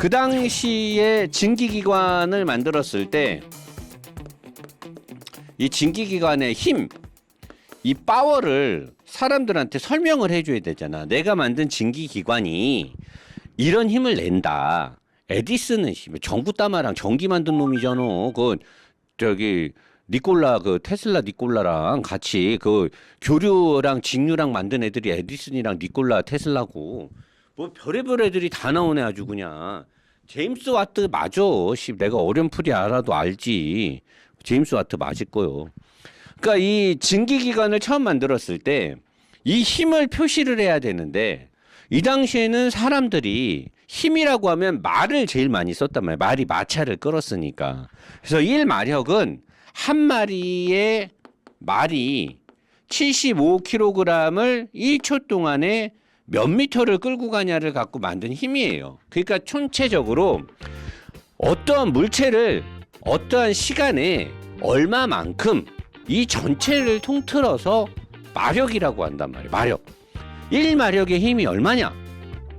그 당시에 증기기관을 만들었을 때 이 증기기관의 힘, 이 파워를 사람들한테 설명을 해줘야 되잖아. 내가 만든 증기기관이 이런 힘을 낸다. 에디슨은 전구 따마랑 전기 만든 놈이잖아. 그 저기 니콜라 그 테슬라 니콜라랑 같이 그 교류랑 직류랑 만든 애들이 에디슨이랑 니콜라 테슬라고 뭐 별의별 애들이 다 나오네 아주 그냥. 제임스 와트 맞아. 내가 어렴풋이 알아도 알지. 제임스 와트 맞을 거요. 그러니까 이 증기기관을 처음 만들었을 때 이 힘을 표시를 해야 되는데 이 당시에는 사람들이 힘이라고 하면 말을 제일 많이 썼단 말이야. 말이 마차를 끌었으니까. 그래서 1마력은 한 마리의 말이 75kg을 1초 동안에 몇 미터를 끌고 가냐를 갖고 만든 힘이에요. 그러니까 총체적으로 어떠한 물체를 어떠한 시간에 얼마만큼 이 전체를 통틀어서 마력이라고 한단 말이에요. 마력. 1마력의 힘이 얼마냐?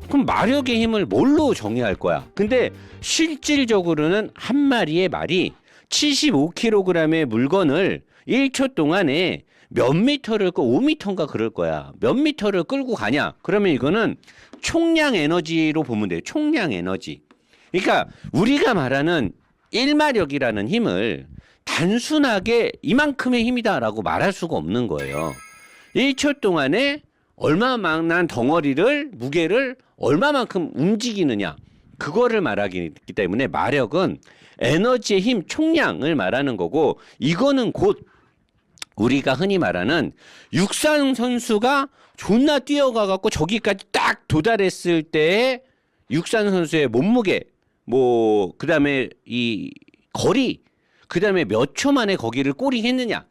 그럼 마력의 힘을 뭘로 정의할 거야? 근데 실질적으로는 한 마리의 말이 75kg의 물건을 1초 동안에 몇 미터를 5미터인가 그럴 거야. 몇 미터를 끌고 가냐? 그러면 이거는 총량 에너지로 보면 돼요. 총량 에너지. 그러니까 우리가 말하는 1마력이라는 힘을 단순하게 이만큼의 힘이다라고 말할 수가 없는 거예요. 1초 동안에 얼마만한 덩어리를 무게를 얼마만큼 움직이느냐 그거를 말하기 때문에 마력은 에너지의 힘 총량을 말하는 거고 이거는 곧 우리가 흔히 말하는 육상 선수가 존나 뛰어가 갖고 저기까지 딱 도달했을 때의 육상 선수의 몸무게 뭐 그다음에 이 거리 그다음에 몇 초 만에 거기를 꼬링했느냐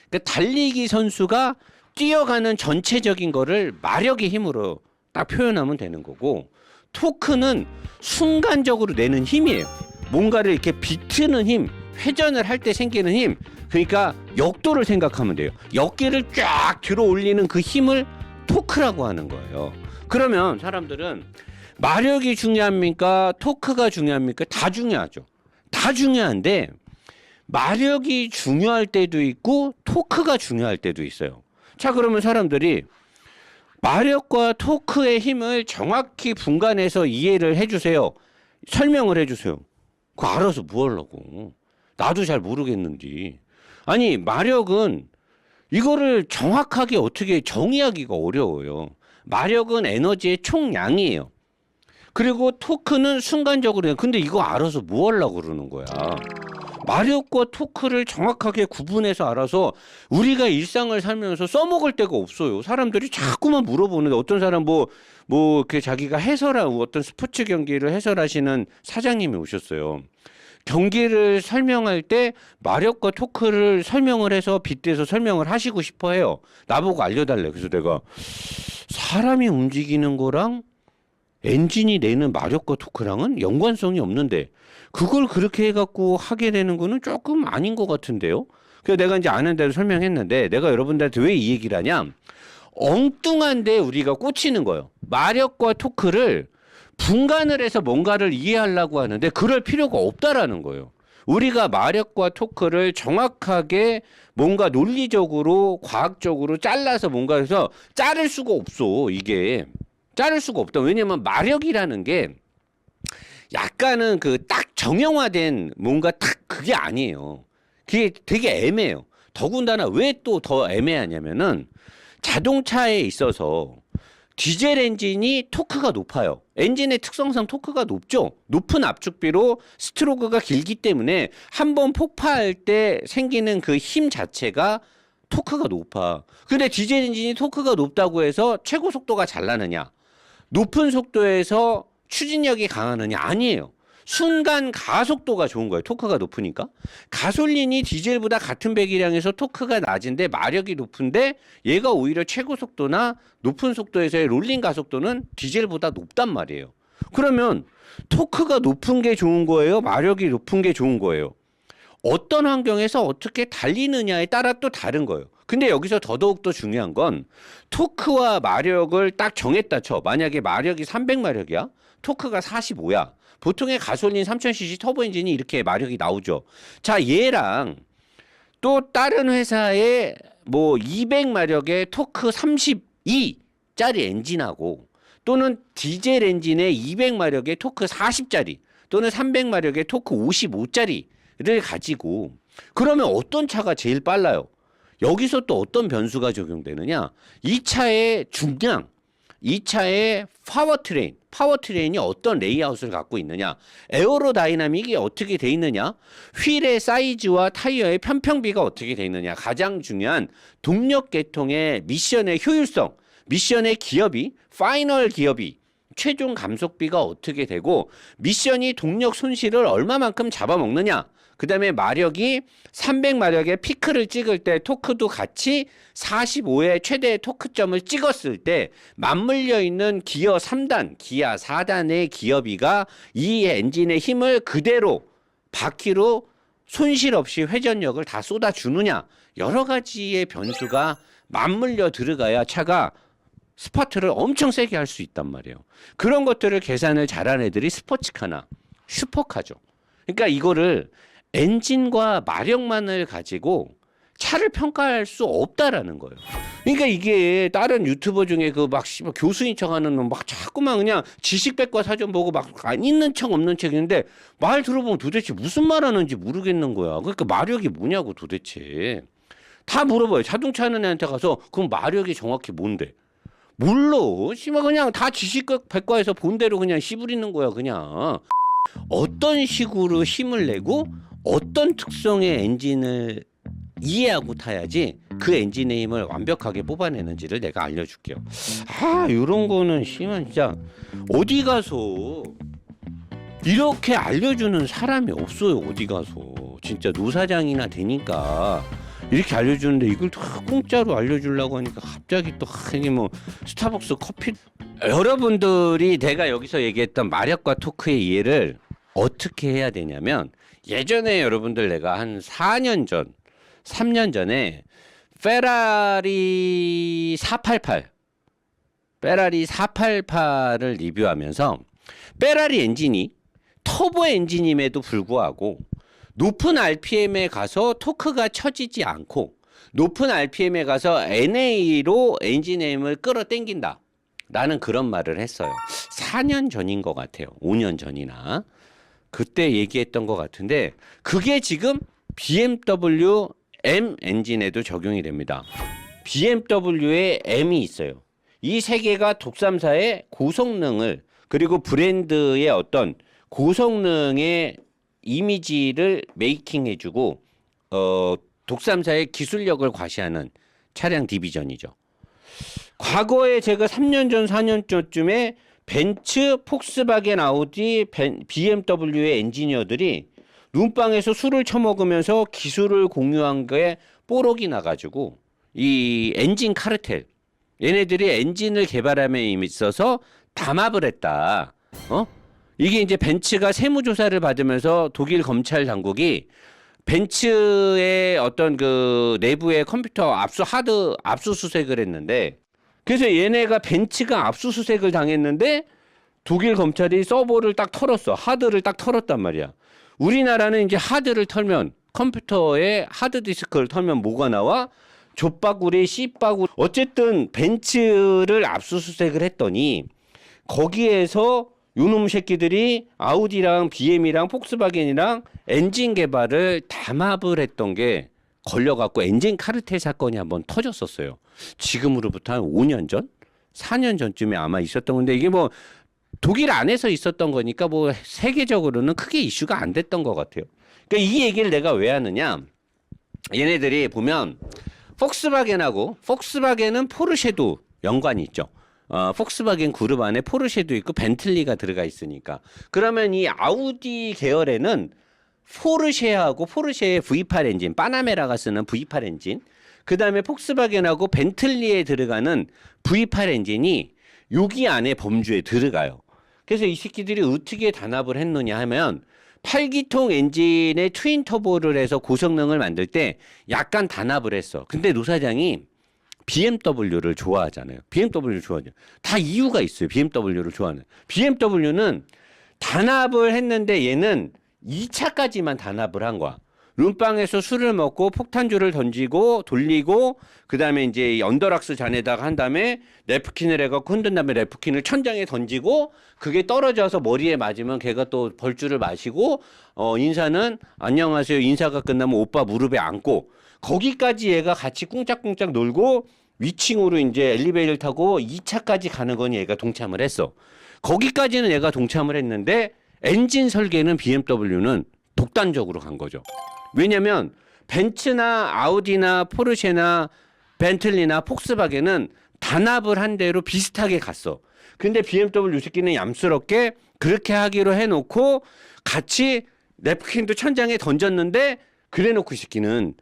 그러니까 달리기 선수가 뛰어가는 전체적인 거를 마력의 힘으로 딱 표현하면 되는 거고 토크는 순간적으로 내는 힘이에요. 뭔가를 이렇게 비트는 힘, 회전을 할 때 생기는 힘. 그러니까 역도를 생각하면 돼요. 역기를 쫙 들어 올리는 그 힘을 토크라고 하는 거예요. 그러면 사람들은 마력이 중요합니까? 토크가 중요합니까? 다 중요하죠. 다 중요한데 마력이 중요할 때도 있고 토크가 중요할 때도 있어요. 자, 그러면 사람들이 마력과 토크의 힘을 정확히 분간해서 이해를 해주세요. 설명을 해주세요. 그거 알아서 뭐 하려고. 나도 잘 모르겠는데. 아니, 마력은 이거를 정확하게 어떻게 정의하기가 어려워요. 마력은 에너지의 총량이에요. 그리고 토크는 순간적으로 해요. 근데 이거 알아서 뭐 하려고 그러는 거야. 마력과 토크를 정확하게 구분해서 알아서 우리가 일상을 살면서 써먹을 데가 없어요. 사람들이 자꾸만 물어보는데 어떤 사람 이렇게 자기가 해설하고 어떤 스포츠 경기를 해설하시는 사장님이 오셨어요. 경기를 설명할 때 마력과 토크를 설명을 해서 빗대서 설명을 하시고 싶어 해요. 나보고 알려달래. 그래서 내가 사람이 움직이는 거랑 엔진이 내는 마력과 토크랑은 연관성이 없는데 그걸 그렇게 해갖고 하게 되는 거는 조금 아닌 것 같은데요. 그래서 내가 이제 아는 대로 설명했는데 내가 여러분들한테 왜 이 얘기를 하냐. 엉뚱한데 우리가 꽂히는 거예요. 마력과 토크를 분간을 해서 뭔가를 이해하려고 하는데 그럴 필요가 없다라는 거예요. 우리가 마력과 토크를 정확하게 뭔가 논리적으로 과학적으로 잘라서 뭔가 해서 자를 수가 없어. 이게 자를 수가 없다. 왜냐면 마력이라는 게 약간은 그 딱 정형화된 뭔가 딱 그게 아니에요. 그게 되게 애매해요. 더군다나 왜 또 더 애매하냐면은 자동차에 있어서 디젤 엔진이 토크가 높아요. 엔진의 특성상 토크가 높죠. 높은 압축비로 스트로크가 길기 때문에 한번 폭파할 때 생기는 그 힘 자체가 토크가 높아. 근데 디젤 엔진이 토크가 높다고 해서 최고 속도가 잘 나느냐? 높은 속도에서 추진력이 강하느냐? 아니에요. 순간 가속도가 좋은 거예요. 토크가 높으니까. 가솔린이 디젤보다 같은 배기량에서 토크가 낮은데 마력이 높은데 얘가 오히려 최고 속도나 높은 속도에서의 롤링 가속도는 디젤보다 높단 말이에요. 그러면 토크가 높은 게 좋은 거예요? 마력이 높은 게 좋은 거예요? 어떤 환경에서 어떻게 달리느냐에 따라 또 다른 거예요. 근데 여기서 더더욱 더 중요한 건 토크와 마력을 딱 정했다 쳐. 만약에 마력이 300마력이야. 토크가 45야. 보통의 가솔린 3000cc 터보 엔진이 이렇게 마력이 나오죠. 자, 얘랑 또 다른 회사의 뭐 200마력의 토크 32짜리 엔진하고 또는 디젤 엔진의 200마력의 토크 40짜리 또는 300마력의 토크 55짜리를 가지고 그러면 어떤 차가 제일 빨라요? 여기서 또 어떤 변수가 적용되느냐? 이 차의 중량, 이 차의 파워트레인이 어떤 레이아웃을 갖고 있느냐, 에어로다이나믹이 어떻게 돼 있느냐, 휠의 사이즈와 타이어의 편평비가 어떻게 돼 있느냐, 가장 중요한 동력 계통의 미션의 효율성, 미션의 기업이, 파이널 기업이, 최종 감속비가 어떻게 되고 미션이 동력 손실을 얼마만큼 잡아먹느냐, 그 다음에 마력이 300마력의 피크를 찍을 때 토크도 같이 45의 최대 토크점을 찍었을 때 맞물려 있는 기어 3단, 기아 4단의 기어비가 이 엔진의 힘을 그대로 바퀴로 손실 없이 회전력을 다 쏟아주느냐, 여러 가지의 변수가 맞물려 들어가야 차가 스파트를 엄청 세게 할 수 있단 말이에요. 그런 것들을 계산을 잘한 애들이 스포츠카나 슈퍼카죠. 그러니까 이거를 엔진과 마력만을 가지고 차를 평가할 수 없다라는 거예요. 그러니까 이게 다른 유튜버 중에 그 막 교수인 척하는 놈 막 자꾸만 그냥 지식백과 사전 보고 막 안 있는 척 없는 척인데 말 들어보면 도대체 무슨 말하는지 모르겠는 거야. 그러니까 마력이 뭐냐고 도대체 다 물어봐요. 자동차 하는 애한테 가서 그럼 마력이 정확히 뭔데? 몰라. 씨발 그냥 다 지식백과에서 본 대로 그냥 씨부리는 거야 그냥. 어떤 식으로 힘을 내고 어떤 특성의 엔진을 이해하고 타야지 그 엔진의 힘을 완벽하게 뽑아내는지를 내가 알려줄게요. 아, 이런 거는 심한 진짜 어디 가서 이렇게 알려주는 사람이 없어요. 어디 가서 진짜 노사장이나 되니까 이렇게 알려주는데 이걸 또 공짜로 알려주려고 하니까 갑자기 또 이게 뭐 스타벅스 커피. 여러분들이 내가 여기서 얘기했던 마력과 토크의 이해를 어떻게 해야 되냐면, 예전에 여러분들 내가 한 4년 전 3년 전에 페라리 488을 리뷰하면서 페라리 엔진이 터보 엔진임에도 불구하고 높은 RPM에 가서 토크가 처지지 않고 높은 RPM에 가서 NA로 엔진의 힘을 끌어당긴다 라는 그런 말을 했어요. 4년 전인 것 같아요. 5년 전이나 그때 얘기했던 것 같은데, 그게 지금 BMW M 엔진에도 적용이 됩니다. BMW에 M이 있어요. 이 세 개가 독삼사의 고성능을, 그리고 브랜드의 어떤 고성능의 이미지를 메이킹해주고 독삼사의 기술력을 과시하는 차량 디비전이죠. 과거에 제가 3년 전 4년 전쯤에 벤츠, 폭스바겐, 아우디, BMW의 엔지니어들이 룸빵에서 술을 처먹으면서 기술을 공유한 게 뽀록이 나가지고 이 엔진 카르텔, 얘네들이 엔진을 개발함에 있어서 담합을 했다. 이게 이제 벤츠가 세무조사를 받으면서 독일 검찰 당국이 벤츠의 어떤 그 내부의 컴퓨터 압수수색을 했는데, 그래서 얘네가 벤츠가 압수수색을 당했는데 독일 검찰이 서버를 딱 털었어. 하드를 딱 털었단 말이야. 우리나라는 이제 하드를 털면, 컴퓨터에 하드디스크를 털면 뭐가 나와? 좆바구리, 씨바구리. 어쨌든 벤츠를 압수수색을 했더니 거기에서 요놈 새끼들이 아우디랑 BM이랑 폭스바겐이랑 엔진 개발을 담합을 했던 게 걸려갖고 엔진 카르텔 사건이 한번 터졌었어요. 지금으로부터 한 5년 전? 4년 전쯤에 아마 있었던 건데, 이게 뭐 독일 안에서 있었던 거니까 뭐 세계적으로는 크게 이슈가 안 됐던 것 같아요. 그러니까 이 얘기를 내가 왜 하느냐, 얘네들이 보면 폭스바겐은 포르쉐도 연관이 있죠. 폭스바겐 그룹 안에 포르쉐도 있고 벤틀리가 들어가 있으니까. 그러면 이 아우디 계열에는 포르쉐하고 포르쉐의 V8 엔진, 파나메라가 쓰는 V8 엔진, 그 다음에 폭스바겐하고 벤틀리에 들어가는 V8 엔진이 여기 안에 범주에 들어가요. 그래서 이 새끼들이 어떻게 단합을 했느냐 하면 8기통 엔진에 트윈 터보를 해서 고성능을 만들 때 약간 단합을 했어. 근데 노사장이 BMW를 좋아하잖아요. BMW를 좋아하죠. 다 이유가 있어요. BMW를 좋아하는. BMW는 단합을 했는데 얘는 2차까지만 단합을 한 거야. 룸방에서 술을 먹고 폭탄주를 던지고 돌리고 그다음에 이제 언더락스 잔에다가 한 다음에 래프킨을 해갖고 흔든 다음에 래프킨을 천장에 던지고 그게 떨어져서 머리에 맞으면 걔가 또 벌주를 마시고 인사는 안녕하세요. 인사가 끝나면 오빠 무릎에 안고 거기까지 얘가 같이 꿍짝꿍짝 놀고 위층으로 이제 엘리베이터를 타고 2차까지 가는 건 얘가 동참을 했어. 거기까지는 얘가 동참을 했는데 엔진 설계는 BMW는 독단적으로 간 거죠. 왜냐면 벤츠나 아우디나 포르쉐나 벤틀리나 폭스바겐은 단합을 한 대로 비슷하게 갔어. 근데 BMW 새끼는 얌스럽게 그렇게 하기로 해놓고 같이 냅킨도 천장에 던졌는데 그래놓고 이 새끼는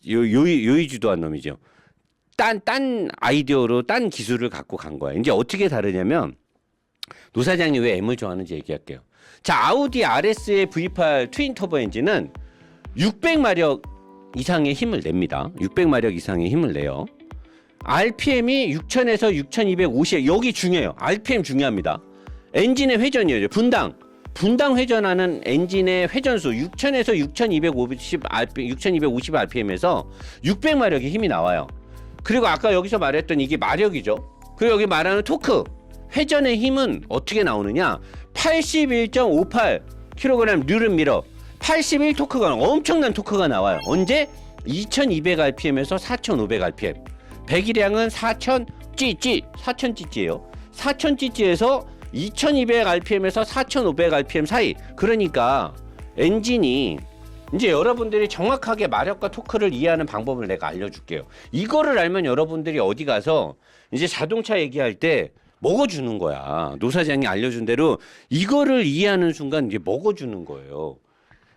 요의주도한 놈이죠. 딴 아이디어로 딴 기술을 갖고 간 거야. 이제 어떻게 다르냐면 노 사장님 왜 M을 좋아하는지 얘기할게요. 자, 아우디 RS의 V8 트윈 터보 엔진은 600마력 이상의 힘을 냅니다. 600마력 이상의 힘을 내요. RPM이 6000에서 6250. 여기 중요해요. RPM 중요합니다. 엔진의 회전이에요. 분당 회전하는 엔진의 회전수 6000에서 6250 RPM에서 600마력의 힘이 나와요. 그리고 아까 여기서 말했던 이게 마력이죠. 그리고 여기 말하는 토크 회전의 힘은 어떻게 나오느냐? 81.58kg 뉴런미터 81 토크가 엄청난 토크가 나와요. 언제? 2200rpm에서 4500rpm. 배기량은 4000cc예요. 4000cc에서 2200rpm에서 4500rpm 사이. 그러니까 엔진이 이제 여러분들이 정확하게 마력과 토크를 이해하는 방법을 내가 알려줄게요. 이거를 알면 여러분들이 어디 가서 이제 자동차 얘기할 때 먹어주는 거야. 노 사장이 알려준 대로 이거를 이해하는 순간 이제 먹어주는 거예요.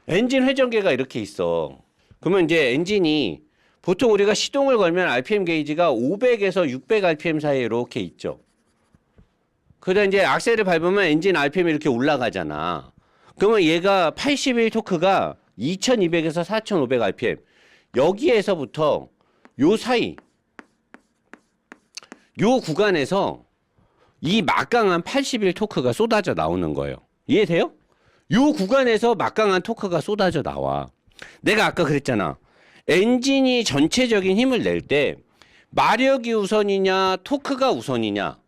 엔진 회전계가 이렇게 있어. 그러면 이제 엔진이 보통 우리가 시동을 걸면 RPM 게이지가 500에서 600 RPM 사이에 이렇게 있죠. 그러다 이제 악셀을 밟으면 엔진 RPM이 이렇게 올라가잖아. 그러면 얘가 81 토크가 2200에서 4500 RPM. 여기에서부터 요 사이, 요 구간에서 이 막강한 81 토크가 쏟아져 나오는 거예요. 이해돼요? 요 구간에서 막강한 토크가 쏟아져 나와. 내가 아까 그랬잖아. 엔진이 전체적인 힘을 낼 때 마력이 우선이냐 토크가 우선이냐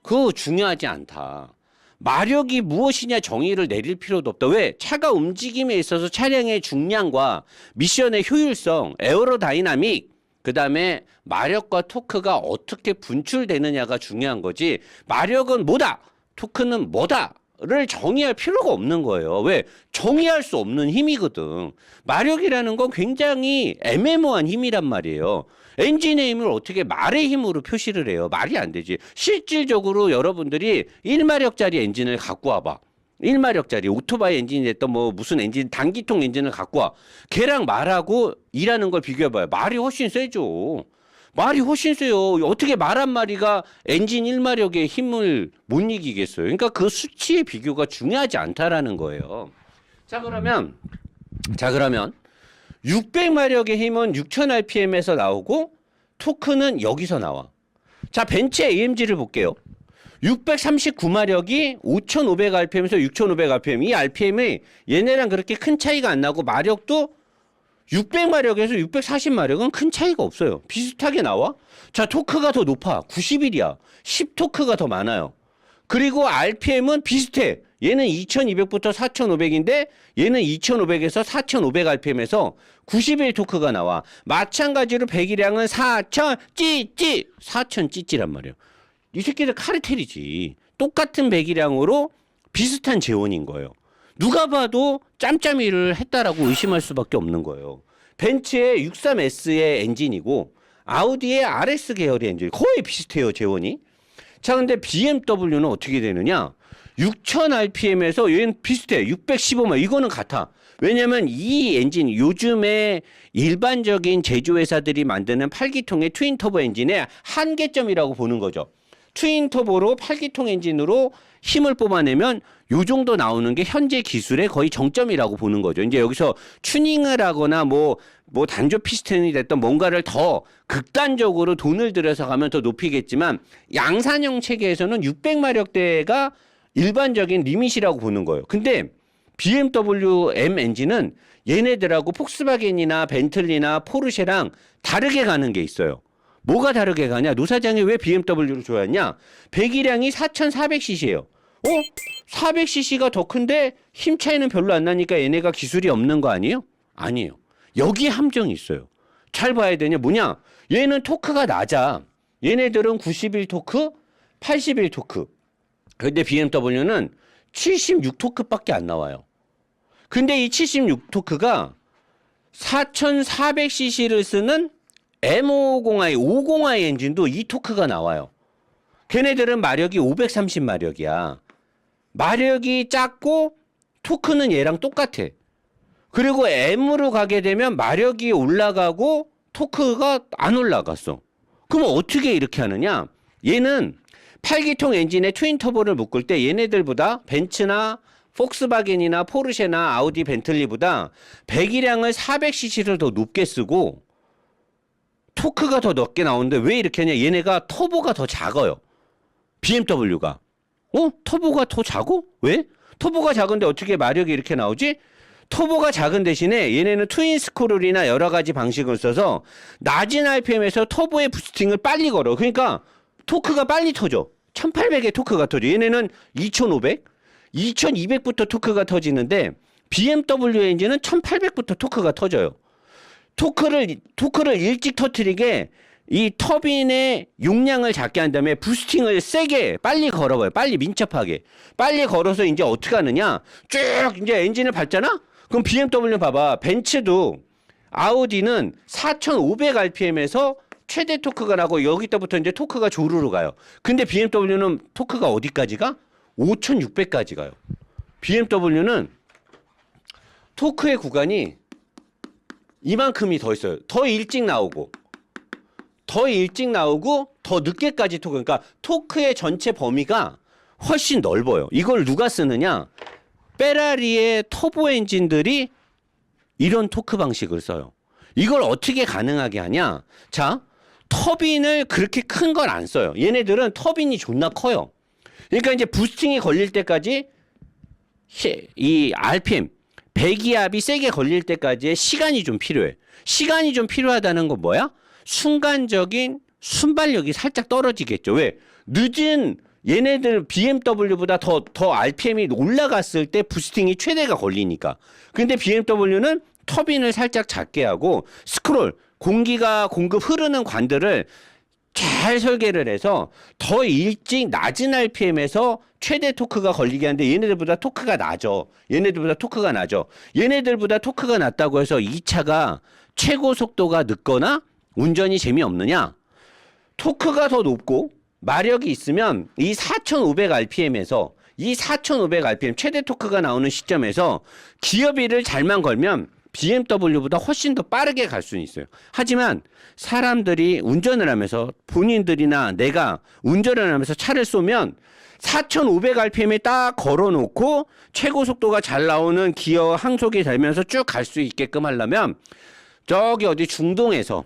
그거 중요하지 않다. 마력이 무엇이냐 정의를 내릴 필요도 없다. 왜? 차가 움직임에 있어서 차량의 중량과 미션의 효율성, 에어로다이나믹 그 다음에 마력과 토크가 어떻게 분출되느냐가 중요한 거지. 마력은 뭐다? 토크는 뭐다? 를 정의할 필요가 없는 거예요. 왜? 정의할 수 없는 힘이거든. 마력이라는 건 굉장히 애매모호한 힘이란 말이에요. 엔진의 힘을 어떻게 말의 힘으로 표시를 해요? 말이 안 되지. 실질적으로 여러분들이 1마력짜리 엔진을 갖고 와봐. 1마력짜리 오토바이 엔진이 됐던 뭐 무슨 엔진 단기통 엔진을 갖고 와. 걔랑 말하고 일하는 걸 비교해봐요. 말이 훨씬 세죠. 말이 훨씬 세요. 어떻게 말 한 마리가 엔진 1마력의 힘을 못 이기겠어요. 그러니까 그 수치의 비교가 중요하지 않다라는 거예요. 자 그러면 600마력의 힘은 6000rpm에서 나오고 토크는 여기서 나와. 자 벤츠 AMG를 볼게요. 639마력이 5500rpm에서 6500rpm. 이 RPM이 얘네랑 그렇게 큰 차이가 안 나고 마력도 600마력에서 640마력은 큰 차이가 없어요. 비슷하게 나와. 자 토크가 더 높아. 91이야. 10토크가 더 많아요. 그리고 RPM은 비슷해. 얘는 2200부터 4500인데 얘는 2500에서 4500rpm에서 91 토크가 나와. 마찬가지로 배기량은 4000cc란 말이에요. 이 새끼들 카르텔이지. 똑같은 배기량으로 비슷한 재원인 거예요. 누가 봐도 짬짬이를 했다라고 의심할 수밖에 없는 거예요. 벤츠의 63S의 엔진이고 아우디의 RS 계열의 엔진 거의 비슷해요, 재원이. 자, 근데 BMW는 어떻게 되느냐? 6000rpm에서 얘는 비슷해. 615만 이거는 같아. 왜냐면 이 엔진 요즘에 일반적인 제조회사들이 만드는 8기통의 트윈 터보 엔진의 한계점이라고 보는 거죠. 트윈 터보로 8기통 엔진으로 힘을 뽑아내면 요 정도 나오는 게 현재 기술의 거의 정점이라고 보는 거죠. 이제 여기서 튜닝을 하거나 뭐 단조 피스톤이 됐던 뭔가를 더 극단적으로 돈을 들여서 가면 더 높이겠지만 양산형 체계에서는 600마력대가 일반적인 리밋이라고 보는 거예요. 근데 BMW M 엔진은 얘네들하고 폭스바겐이나 벤틀리나 포르쉐랑 다르게 가는 게 있어요. 뭐가 다르게 가냐? 노 사장이 왜 BMW를 좋아했냐? 배기량이 4,400cc예요. 400cc가 더 큰데 힘 차이는 별로 안 나니까 얘네가 기술이 없는 거 아니에요? 아니에요. 여기에 함정이 있어요. 잘 봐야 되냐? 뭐냐? 얘는 토크가 낮아. 얘네들은 91 토크, 81 토크. 근데 BMW는 76 토크밖에 안 나와요. 근데 이 76 토크가 4,400cc를 쓰는 M550i, 50i 엔진도 이 토크가 나와요. 걔네들은 마력이 530마력이야. 마력이 작고 토크는 얘랑 똑같아. 그리고 M으로 가게 되면 마력이 올라가고 토크가 안 올라갔어. 그럼 어떻게 이렇게 하느냐? 얘는 8기통 엔진에 트윈 터보를 묶을 때 얘네들보다 벤츠나 폭스바겐이나 포르쉐나 아우디 벤틀리보다 배기량을 400cc를 더 높게 쓰고 토크가 더 넓게 나오는데 왜 이렇게 하냐? 얘네가 터보가 더 작아요. BMW가. 터보가 더 작어? 왜? 터보가 작은데 어떻게 마력이 이렇게 나오지? 터보가 작은 대신에 얘네는 트윈 스크롤이나 여러 가지 방식을 써서 낮은 RPM에서 터보의 부스팅을 빨리 걸어. 그러니까 토크가 빨리 터져. 1800의 토크가 터져. 얘네는 2500, 2200부터 토크가 터지는데 BMW 엔진은 1800부터 토크가 터져요. 토크를 일찍 터트리게 이 터빈의 용량을 작게 한 다음에 부스팅을 세게 빨리 걸어봐요. 빨리 민첩하게. 빨리 걸어서 이제 어떻게 하느냐? 쭉 이제 엔진을 밟잖아? 그럼 BMW 봐봐. 벤츠도 아우디는 4500rpm에서 최대 토크가 나고 여기서부터 이제 토크가 조르르 가요. 근데 BMW는 토크가 어디까지 가? 5600까지 가요. BMW는 토크의 구간이 이만큼이 더 있어요. 더 일찍 나오고 더 늦게까지 토크. 그러니까 토크의 전체 범위가 훨씬 넓어요. 이걸 누가 쓰느냐? 페라리의 터보 엔진들이 이런 토크 방식을 써요. 이걸 어떻게 가능하게 하냐? 자, 터빈을 그렇게 큰 걸 안 써요. 얘네들은 터빈이 존나 커요. 그러니까 이제 부스팅이 걸릴 때까지 이 RPM 배기압이 세게 걸릴 때까지의 시간이 좀 필요해. 시간이 좀 필요하다는 건 뭐야? 순간적인 순발력이 살짝 떨어지겠죠. 왜? 늦은 얘네들 BMW보다 더 RPM이 올라갔을 때 부스팅이 최대가 걸리니까. 근데 BMW는 터빈을 살짝 작게 하고 스크롤, 공기가 공급 흐르는 관들을 잘 설계를 해서 더 일찍 낮은 RPM에서 최대 토크가 걸리게 하는데 얘네들보다 토크가 낮아. 얘네들보다 토크가 낮다고 해서 이 차가 최고 속도가 늦거나 운전이 재미없느냐? 토크가 더 높고 마력이 있으면 이 4500rpm에서 이 4500rpm 최대 토크가 나오는 시점에서 기어비를 잘만 걸면 BMW보다 훨씬 더 빠르게 갈 수는 있어요. 하지만 사람들이 운전을 하면서 본인들이나 내가 운전을 하면서 차를 쏘면 4500rpm에 딱 걸어놓고 최고 속도가 잘 나오는 기어 항속이 되면서 쭉 갈 수 있게끔 하려면 저기 어디 중동에서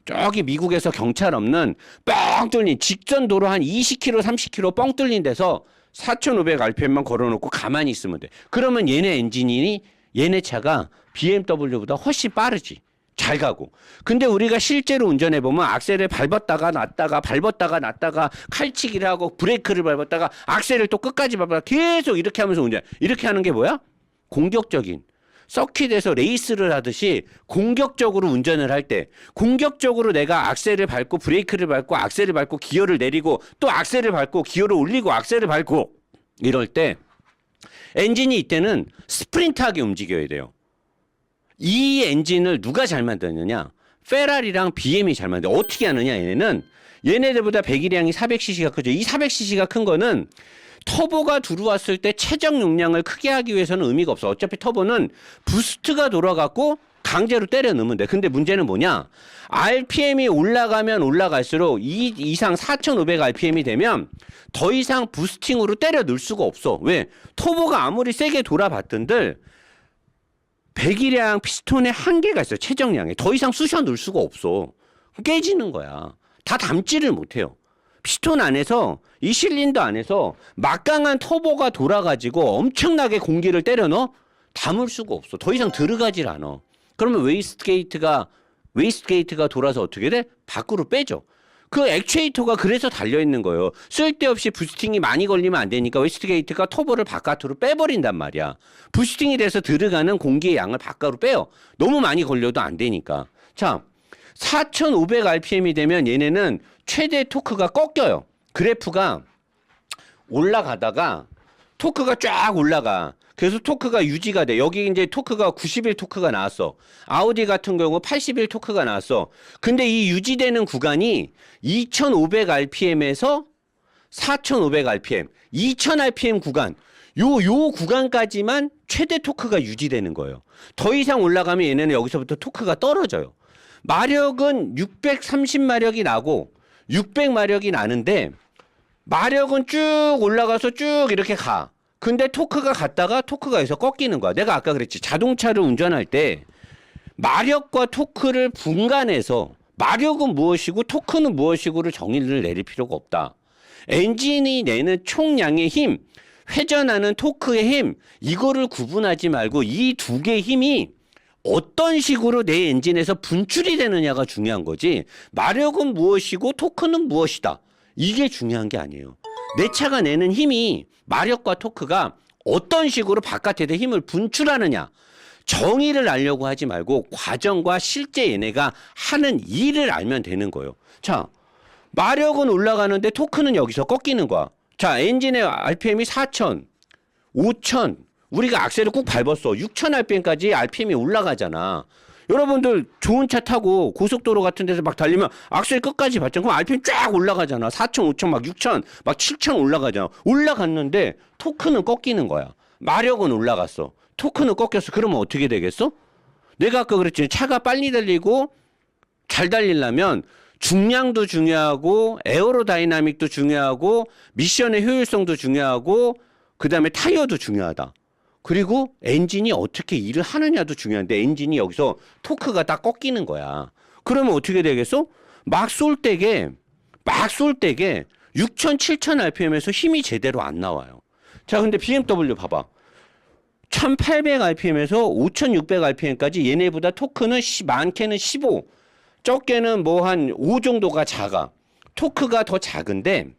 저기 미국에서 경찰 없는 뻥 뚫린 직전 도로 한 20km, 30km 뻥 뚫린 데서 4500rpm만 걸어놓고 가만히 있으면 돼. 그러면 얘네 차가 BMW보다 훨씬 빠르지. 잘 가고. 근데 우리가 실제로 운전해보면 악셀을 밟았다가 놨다가 칼치기를 하고 브레이크를 밟았다가 악셀을 또 끝까지 밟았다가 계속 이렇게 하면서 운전. 이렇게 하는 게 뭐야? 공격적인. 서킷에서 레이스를 하듯이 공격적으로 운전을 할 때 공격적으로 내가 악셀을 밟고 브레이크를 밟고 악셀을 밟고 기어를 내리고 또 악셀을 밟고 기어를 올리고 악셀을 밟고 이럴 때 엔진이 이때는 스프린트하게 움직여야 돼요. 이 엔진을 누가 잘 만드느냐? 페라리랑 BM이 잘 만들어. 어떻게 하느냐? 얘네들보다 배기량이 400cc가 크죠. 이 400cc가 큰 거는 터보가 들어왔을 때 최적 용량을 크게 하기 위해서는 의미가 없어. 어차피 터보는 부스트가 돌아갔고 강제로 때려 넣으면 돼. 근데 문제는 뭐냐? RPM이 올라가면 올라갈수록 이 이상 4500rpm이 되면 더 이상 부스팅으로 때려 넣을 수가 없어. 왜? 터보가 아무리 세게 돌아봤던들 배기량 피스톤에 한계가 있어요. 최정량에. 더 이상 쑤셔 넣을 수가 없어. 깨지는 거야. 다 담지를 못해요. 피스톤 안에서 이 실린더 안에서 막강한 터보가 돌아가지고 엄청나게 공기를 때려 넣어 담을 수가 없어. 더 이상 들어가질 않아. 그러면 웨이스트 게이트가 돌아서 어떻게 돼? 밖으로 빼죠. 그 액추에이터가 그래서 달려있는 거예요. 쓸데없이 부스팅이 많이 걸리면 안 되니까 웨이스트 게이트가 터보를 바깥으로 빼버린단 말이야. 부스팅이 돼서 들어가는 공기의 양을 바깥으로 빼요. 너무 많이 걸려도 안 되니까. 자, 4500rpm이 되면 얘네는 최대 토크가 꺾여요. 그래프가 올라가다가 토크가 쫙 올라가. 그래서 토크가 유지가 돼. 여기 이제 토크가 91 토크가 나왔어. 아우디 같은 경우 81 토크가 나왔어. 근데 이 유지되는 구간이 2500rpm에서 4500rpm, 2000rpm 구간. 요 구간까지만 최대 토크가 유지되는 거예요. 더 이상 올라가면 얘네는 여기서부터 토크가 떨어져요. 마력은 630마력이 나고 600마력이 나는데 마력은 쭉 올라가서 쭉 이렇게 가. 근데 토크가 갔다가 토크가 여기서 꺾이는 거야. 내가 아까 그랬지. 자동차를 운전할 때 마력과 토크를 분간해서 마력은 무엇이고 토크는 무엇이고를 정의를 내릴 필요가 없다. 엔진이 내는 총량의 힘, 회전하는 토크의 힘, 이거를 구분하지 말고 이 두 개의 힘이 어떤 식으로 내 엔진에서 분출이 되느냐가 중요한 거지. 마력은 무엇이고 토크는 무엇이다. 이게 중요한 게 아니에요. 내 차가 내는 힘이 마력과 토크가 어떤 식으로 바깥에다 힘을 분출하느냐. 정의를 알려고 하지 말고 과정과 실제 얘네가 하는 일을 알면 되는 거예요. 자, 마력은 올라가는데 토크는 여기서 꺾이는 거야. 자, 엔진의 RPM이 4000, 5000, 우리가 악셀을 꾹 밟았어. 6000rpm까지 RPM이 올라가잖아. 여러분들 좋은 차 타고 고속도로 같은 데서 막 달리면 악셀 끝까지 밟잖아. 그럼 RPM 쫙 올라가잖아. 4000, 5000, 막 6000, 막 7000 올라가잖아. 올라갔는데 토크는 꺾이는 거야. 마력은 올라갔어. 토크는 꺾였어. 그러면 어떻게 되겠어? 내가 아까 그랬지. 차가 빨리 달리고 잘 달리려면 중량도 중요하고 에어로다이나믹도 중요하고 미션의 효율성도 중요하고 그다음에 타이어도 중요하다. 그리고 엔진이 어떻게 일을 하느냐도 중요한데 엔진이 여기서 토크가 딱 꺾이는 거야. 그러면 어떻게 되겠어? 막 쏠 때게 6,000, 7,000rpm에서 힘이 제대로 안 나와요. 자, 근데 BMW 봐봐. 1800rpm에서 5600rpm까지 얘네보다 토크는 많게는 15, 적게는 뭐 한 5 정도가 작아. 토크가 더 작은데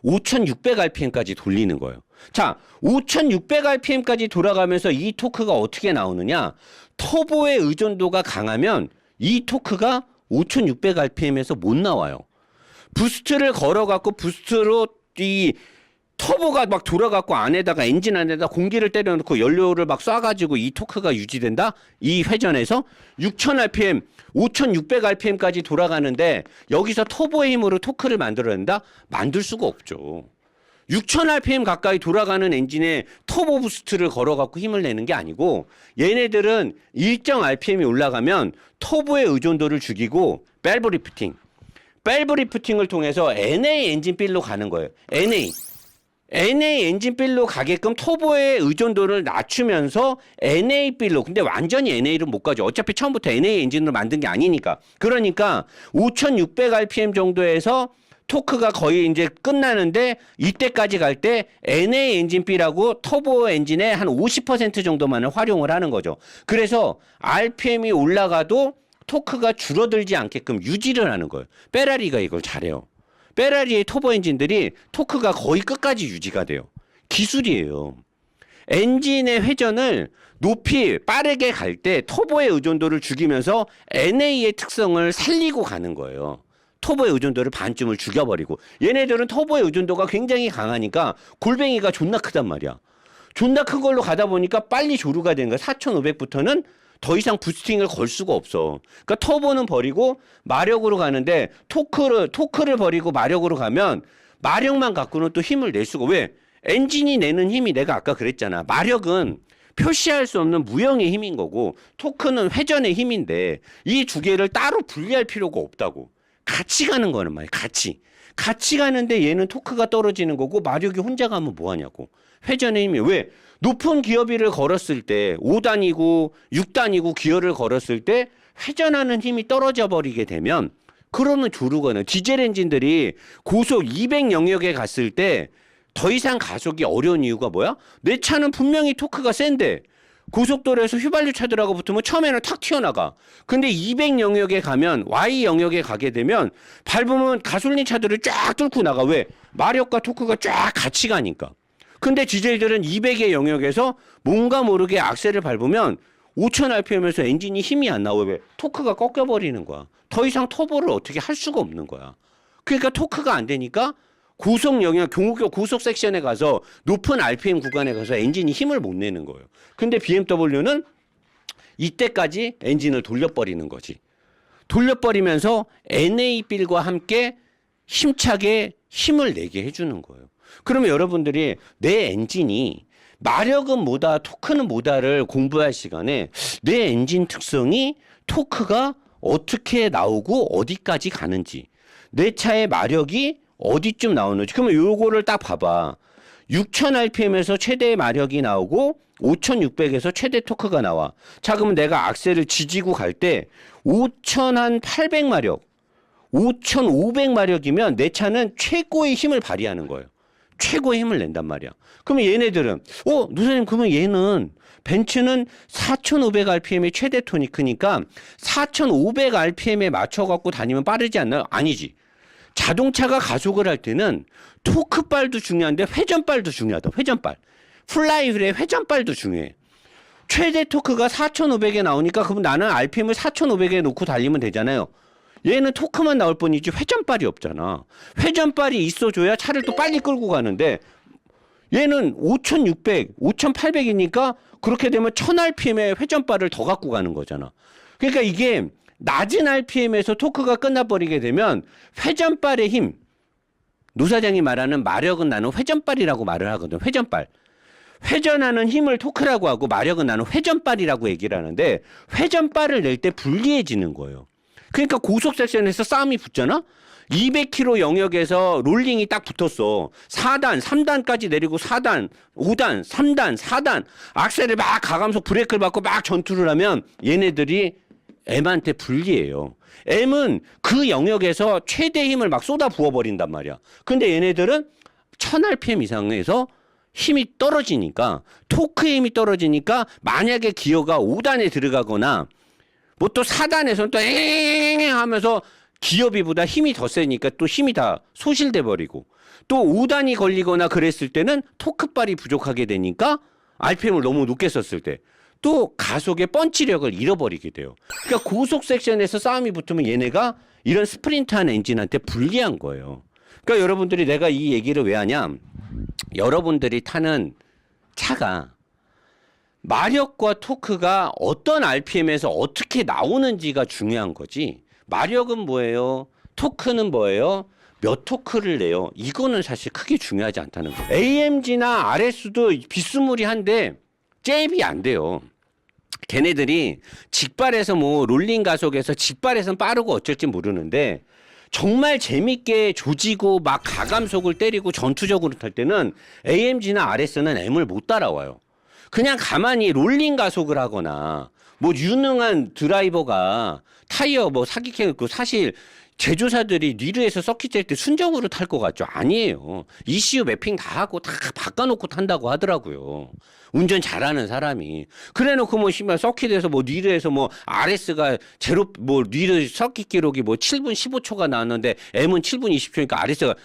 5600rpm까지 돌리는 거예요. 자, 5600rpm까지 돌아가면서 이 토크가 어떻게 나오느냐? 터보의 의존도가 강하면 이 토크가 5600rpm에서 못 나와요. 부스트를 걸어갖고 부스트로 이 터보가 막 돌아갖고 안에다가 엔진 안에다 공기를 때려놓고 연료를 막 쏴가지고 이 토크가 유지된다? 이 회전에서 6000rpm, 5600rpm까지 돌아가는데 여기서 터보의 힘으로 토크를 만들어낸다? 만들 수가 없죠. 6000rpm 가까이 돌아가는 엔진에 터보 부스트를 걸어갖고 힘을 내는 게 아니고 얘네들은 일정 rpm이 올라가면 터보의 의존도를 죽이고 밸브 리프팅을 통해서 NA 엔진 빌로 가는 거예요. NA 엔진 빌로 가게끔 터보의 의존도를 낮추면서 NA 빌로, 근데 완전히 NA를 못 가죠. 어차피 처음부터 NA 엔진으로 만든 게 아니니까. 그러니까 5600rpm 정도에서 토크가 거의 이제 끝나는데 이때까지 갈 때 NA 엔진 B라고 터보 엔진의 한 50% 정도만을 활용을 하는 거죠. 그래서 RPM이 올라가도 토크가 줄어들지 않게끔 유지를 하는 거예요. 페라리가 이걸 잘해요. 페라리의 터보 엔진들이 토크가 거의 끝까지 유지가 돼요. 기술이에요. 엔진의 회전을 높이 빠르게 갈 때 터보의 의존도를 죽이면서 NA의 특성을 살리고 가는 거예요. 터보의 의존도를 반쯤을 죽여버리고. 얘네들은 터보의 의존도가 굉장히 강하니까 골뱅이가 존나 크단 말이야. 존나 큰 걸로 가다 보니까 빨리 조류가 되는 거야. 4500부터는 더 이상 부스팅을 걸 수가 없어. 그러니까 터보는 버리고 마력으로 가는데 토크를 버리고 마력으로 가면 마력만 갖고는 또 힘을 낼 수가. 왜? 엔진이 내는 힘이 내가 아까 그랬잖아. 마력은 표시할 수 없는 무형의 힘인 거고 토크는 회전의 힘인데 이 두 개를 따로 분리할 필요가 없다고. 같이 가는 거는 말이야. 같이 가는데 얘는 토크가 떨어지는 거고 마력이 혼자 가면 뭐하냐고. 회전의 힘이. 왜? 높은 기어비를 걸었을 때 5단이고 6단이고 기어를 걸었을 때 회전하는 힘이 떨어져 버리게 되면 그러면 조르거나 디젤 엔진들이 고속 200 영역에 갔을 때 더 이상 가속이 어려운 이유가 뭐야? 내 차는 분명히 토크가 센데 고속도로에서 휘발유 차들하고 붙으면 처음에는 탁 튀어나가. 근데 200 영역에 가면 Y 영역에 가게 되면 밟으면 가솔린 차들을 쫙 뚫고 나가. 왜? 마력과 토크가 쫙 같이 가니까. 근데 디젤들은 200의 영역에서 뭔가 모르게 악셀을 밟으면 5000rpm에서 엔진이 힘이 안 나와. 왜? 토크가 꺾여버리는 거야. 더 이상 터보를 어떻게 할 수가 없는 거야. 그러니까 토크가 안 되니까 고속 영역, 고속 섹션에 가서 높은 RPM 구간에 가서 엔진이 힘을 못 내는 거예요. 근데 BMW는 이때까지 엔진을 돌려버리는 거지. 돌려버리면서 NA 필과 함께 힘차게 힘을 내게 해주는 거예요. 그러면 여러분들이 내 엔진이 마력은 뭐다, 토크는 뭐다를 공부할 시간에 내 엔진 특성이 토크가 어떻게 나오고 어디까지 가는지, 내 차의 마력이 어디쯤 나오는지. 그러면 요거를 딱 봐봐. 6000rpm에서 최대 마력이 나오고 5600에서 최대 토크가 나와. 자, 그러면 내가 악셀을 지지고 갈 때 5800마력, 5500마력이면 내 차는 최고의 힘을 발휘하는 거예요. 최고의 힘을 낸단 말이야. 그러면 얘네들은 노사님, 그러면 얘는 벤츠는 4500rpm의 최대 토니크니까 4500rpm에 맞춰갖고 다니면 빠르지 않나요? 아니지. 자동차가 가속을 할 때는 토크빨도 중요한데 회전빨도 중요하다. 회전빨. 플라이휠의 회전빨도 중요해. 최대 토크가 4500에 나오니까 그럼 나는 RPM을 4500에 놓고 달리면 되잖아요. 얘는 토크만 나올 뿐이지 회전빨이 없잖아. 회전빨이 있어줘야 차를 또 빨리 끌고 가는데 얘는 5600, 5800이니까 그렇게 되면 1000rpm의 회전빨을 더 갖고 가는 거잖아. 그러니까 이게 낮은 RPM에서 토크가 끝나버리게 되면 회전빨의 힘, 노사장이 말하는 마력은 나는 회전빨이라고 말을 하거든. 회전빨. 회전하는 힘을 토크라고 하고 마력은 나는 회전빨이라고 얘기를 하는데 회전빨을 낼 때 불리해지는 거예요. 그러니까 고속 섹션에서 싸움이 붙잖아? 200km 영역에서 롤링이 딱 붙었어. 4단, 3단까지 내리고 4단, 5단, 3단, 4단 악셀을 막 가감속 브레이크를 밟고 막 전투를 하면 얘네들이 M한테 불리해요. M은 그 영역에서 최대 힘을 막 쏟아 부어버린단 말이야. 근데 얘네들은 1000rpm 이상에서 힘이 떨어지니까, 토크의 힘이 떨어지니까 만약에 기어가 5단에 들어가거나 뭐 또 4단에서는 또 엥 하면서 기어비보다 힘이 더 세니까 또 힘이 다 소실돼 버리고, 또 5단이 걸리거나 그랬을 때는 토크빨이 부족하게 되니까 RPM을 너무 높게 썼을 때 또 가속의 펀치력을 잃어버리게 돼요. 그러니까 고속 섹션에서 싸움이 붙으면 얘네가 이런 스프린트한 엔진한테 불리한 거예요. 그러니까 여러분들이 내가 이 얘기를 왜 하냐? 여러분들이 타는 차가 마력과 토크가 어떤 RPM에서 어떻게 나오는지가 중요한 거지. 마력은 뭐예요? 토크는 뭐예요? 몇 토크를 내요? 이거는 사실 크게 중요하지 않다는 거예요. AMG나 RS도 비스무리한데 잽이 안 돼요. 걔네들이 직발에서 뭐 롤링 가속에서 직발에선 빠르고 어쩔지 모르는데 정말 재밌게 조지고 막 가감속을 때리고 전투적으로 탈 때는 AMG나 RS는 M을 못 따라와요. 그냥 가만히 롤링 가속을 하거나 뭐 유능한 드라이버가 타이어 뭐 사기캐고 사실 제조사들이 리르에서 서킷 짤 때 순정으로 탈 것 같죠? 아니에요. ECU 매핑 다 하고 다 바꿔놓고 탄다고 하더라고요. 운전 잘하는 사람이. 그래놓고 뭐 심한 서킷에서 뭐 리르에서 뭐 RS가 제로 뭐 리르 서킷 기록이 뭐 7분 15초가 나왔는데 M은 7분 20초니까 RS가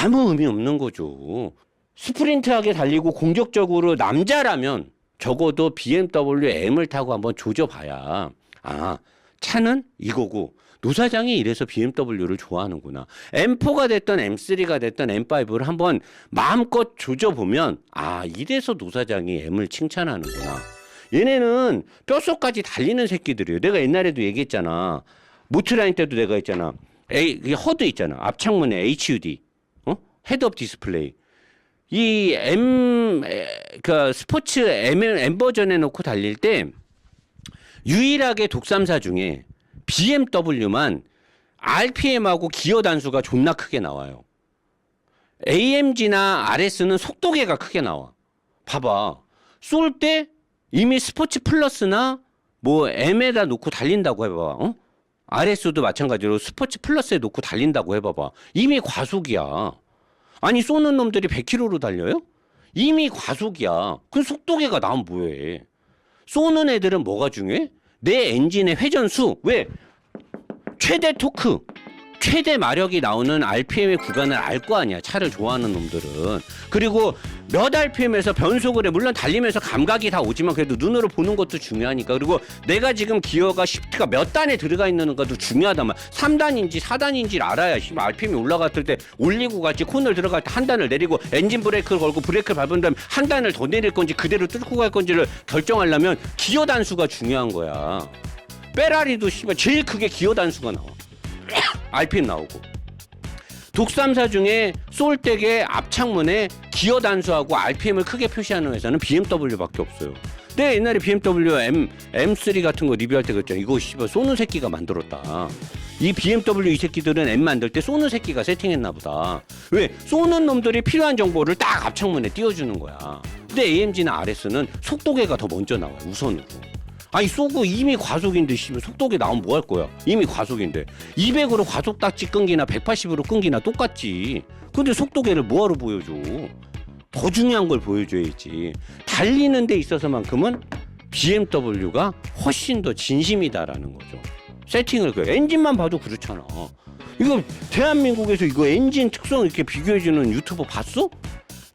아무 의미 없는 거죠. 스프린트하게 달리고 공격적으로 남자라면 적어도 BMW M을 타고 한번 조져봐야 차는 이거고 노사장이 이래서 BMW를 좋아하는구나. M4가 됐던 M3가 됐던 M5를 한번 마음껏 조져보면 이래서 노사장이 M을 칭찬하는구나. 얘네는 뼛속까지 달리는 새끼들이에요. 내가 옛날에도 얘기했잖아. 모트라인 때도 내가 했잖아. 허드 있잖아. 앞창문에 HUD. 헤드업 디스플레이. 이 스포츠 M 버전에 놓고 달릴 때 유일하게 독삼사 중에 BMW만 RPM하고 기어 단수가 존나 크게 나와요. AMG나 RS는 속도계가 크게 나와. 봐봐. 쏠 때 이미 스포츠 플러스나 뭐 M에다 놓고 달린다고 해봐. RS도 마찬가지로 스포츠 플러스에 놓고 달린다고 해봐봐. 이미 과속이야. 아니 쏘는 놈들이 100km로 달려요? 이미 과속이야. 그 속도계가 나오면 뭐해? 쏘는 애들은 뭐가 중요해? 내 엔진의 회전수. 왜? 최대 토크, 최대 마력이 나오는 RPM의 구간을 알 거 아니야. 차를 좋아하는 놈들은. 그리고 몇 RPM에서 변속을 해. 물론 달리면서 감각이 다 오지만 그래도 눈으로 보는 것도 중요하니까. 그리고 내가 지금 기어가 시프트가 몇 단에 들어가 있는가도 중요하다만 3단인지 4단인지를 알아야 RPM이 올라갔을 때 올리고 갈지 코너를 들어갈 때 한 단을 내리고 엔진 브레이크를 걸고 브레이크를 밟은 다음에 한 단을 더 내릴 건지 그대로 뚫고 갈 건지를 결정하려면 기어 단수가 중요한 거야. 페라리도 제일 크게 기어 단수가 나와. RPM 나오고. 독삼사 중에 쏠댁의 앞창문에 기어 단수하고 RPM을 크게 표시하는 회사는 BMW밖에 없어요. 내 옛날에 BMW M3 같은 거 리뷰할 때 그랬잖아. 이거 씨발 쏘는 새끼가 만들었다. 이 BMW 이 새끼들은 M 만들 때 쏘는 새끼가 세팅했나 보다. 왜? 쏘는 놈들이 필요한 정보를 딱 앞창문에 띄워주는 거야. 근데 AMG나 RS는 속도계가 더 먼저 나와요. 우선으로. 아니 쏘고 이미 과속인데 속도계 나오면 뭐 할 거야? 이미 과속인데 200으로 과속 딱지 끈기나 180으로 끈기나 똑같지. 근데 속도계를 뭐하러 보여줘? 더 중요한 걸 보여줘야지. 달리는 데 있어서만큼은 BMW가 훨씬 더 진심이다라는 거죠. 세팅을 엔진만 봐도 그렇잖아. 이거 대한민국에서 이거 엔진 특성 이렇게 비교해주는 유튜버 봤어?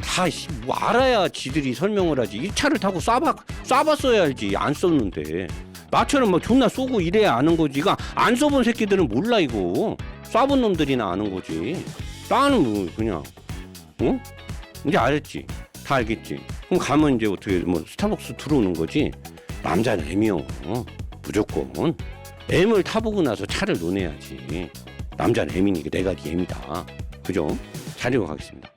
다 뭐 알아야 지들이 설명을 하지. 이 차를 타고 쏴봤어야 알지. 안 썼는데 나처럼 막 존나 쏘고 이래야 아는 거지. 이거 안 써본 새끼들은 몰라. 이거 쏴본 놈들이나 아는 거지. 나는 뭐 그냥 이제 알았지. 다 알겠지. 그럼 가면 이제 어떻게 뭐 스타벅스 들어오는 거지. 남자는 M이요. 무조건 M을 타보고 나서 차를 논해야지. 남자는 M이니까 내가 네 M이다. 그죠? 잘 읽어가겠습니다.